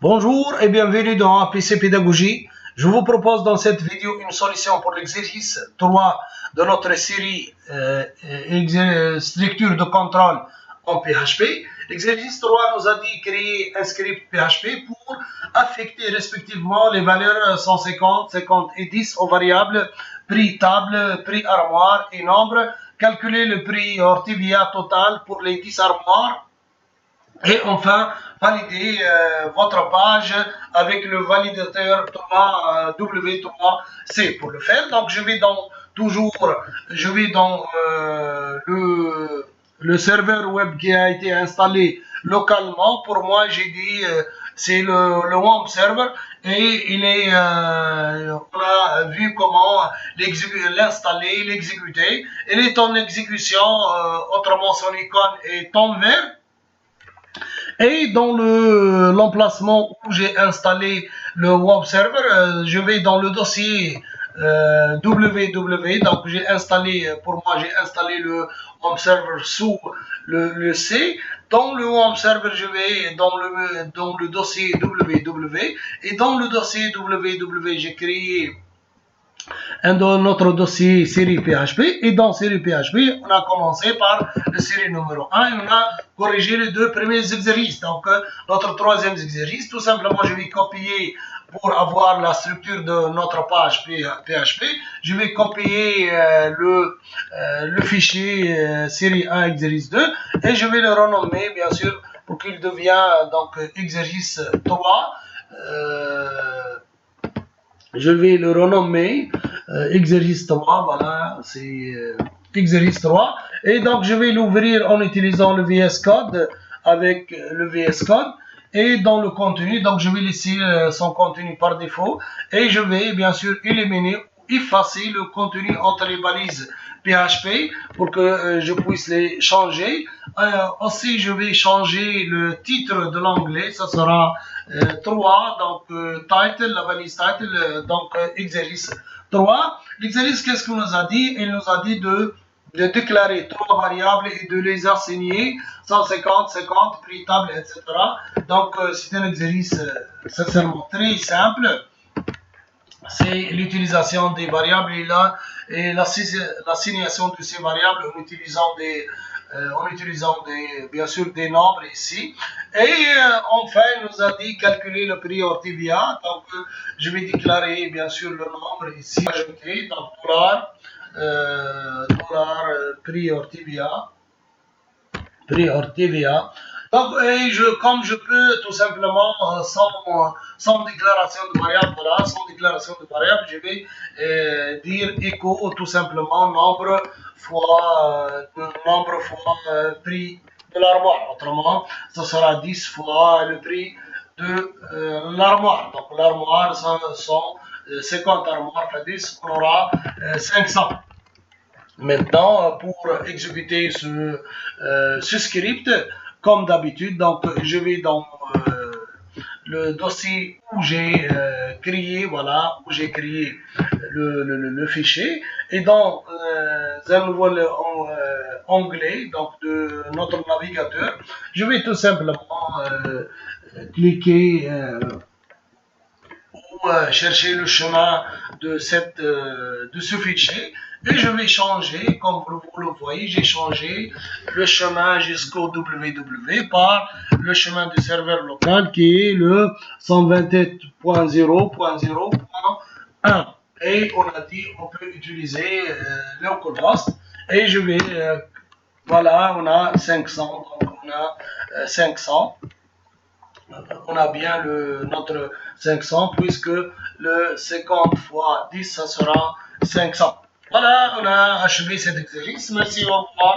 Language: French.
Bonjour et bienvenue dans APC Pédagogie. Je vous propose dans cette vidéo une solution pour l'exercice 3 de notre série structure de contrôle en PHP. L'exercice 3 nous a dit créer un script PHP pour affecter respectivement les valeurs 150, 50 et 10 aux variables prix table, prix armoire et nombre, calculer le prix Ortivia total pour les 10 armoires. Et enfin, valider votre page avec le validateur W3C. Pour le faire, donc je vais dans le serveur web qui a été installé localement. Pour moi, j'ai dit c'est le home server et on a vu comment l'installer, l'exécuter. Il est en exécution, autrement son icône est en vert. Et dans l'emplacement où j'ai installé le web server, je vais dans le dossier www. Donc j'ai installé le web server sous le C. Dans le web server, je vais dans le dossier www. Et dans le dossier www, j'ai créé dans notre dossier série PHP, et dans série PHP, on a commencé par la série numéro 1 et on a corrigé les deux premiers exercices. Donc, notre troisième exercice, tout simplement, je vais copier pour avoir la structure de notre page PHP. Je vais copier le fichier série 1 exercice 2 et je vais le renommer, bien sûr, pour qu'il devienne donc exercice 3. Je vais le renommer exercice 3, voilà, c'est exercice 3. Et donc, je vais l'ouvrir en utilisant le VS Code, avec le VS Code. Et dans le contenu, donc je vais laisser son contenu par défaut. Et je vais, bien sûr, éliminer ou effacer le contenu entre les balises PHP pour que je puisse les changer. Aussi, je vais changer le titre de l'onglet. Ça sera 3, donc title, la balise title, donc exercice 3. L'exercice, qu'est-ce qu'il nous a dit? Il nous a dit de déclarer 3 variables et de les assigner 150, 50, prix table, etc. Donc, c'est un exercice sincèrement très simple. C'est l'utilisation des variables et l'assignation de ces variables en utilisant bien sûr des nombres ici. Et enfin, il nous a dit calculer le prix Ortivia. Donc, je vais déclarer bien sûr le nombre ici, ajouter, donc prix Ortivia. Donc, comme je peux tout simplement, sans déclaration de variable, voilà, sans déclaration de variable, je vais dire écho tout simplement nombre fois prix de l'armoire. Autrement, ça sera 10 fois le prix de l'armoire. Donc, l'armoire, sont 50 armoires fois 10, on aura 500. Maintenant, pour exécuter ce script, comme d'habitude, donc je vais dans le dossier où j'ai créé, voilà, où j'ai créé le fichier, et dans un nouveau onglet donc de notre navigateur, je vais tout simplement cliquer ou chercher le chemin de ce fichier. Et je vais changer, comme vous le voyez, j'ai changé le chemin jusqu'au www par le chemin du serveur local qui est le 128.0.0.1. Et on a dit on peut utiliser localhost. Et je vais, voilà, on a 500, donc on a 500. On a bien notre 500 puisque le 50 fois 10, ça sera 500. Voilà, on a achevé cet exercice. Merci, au revoir.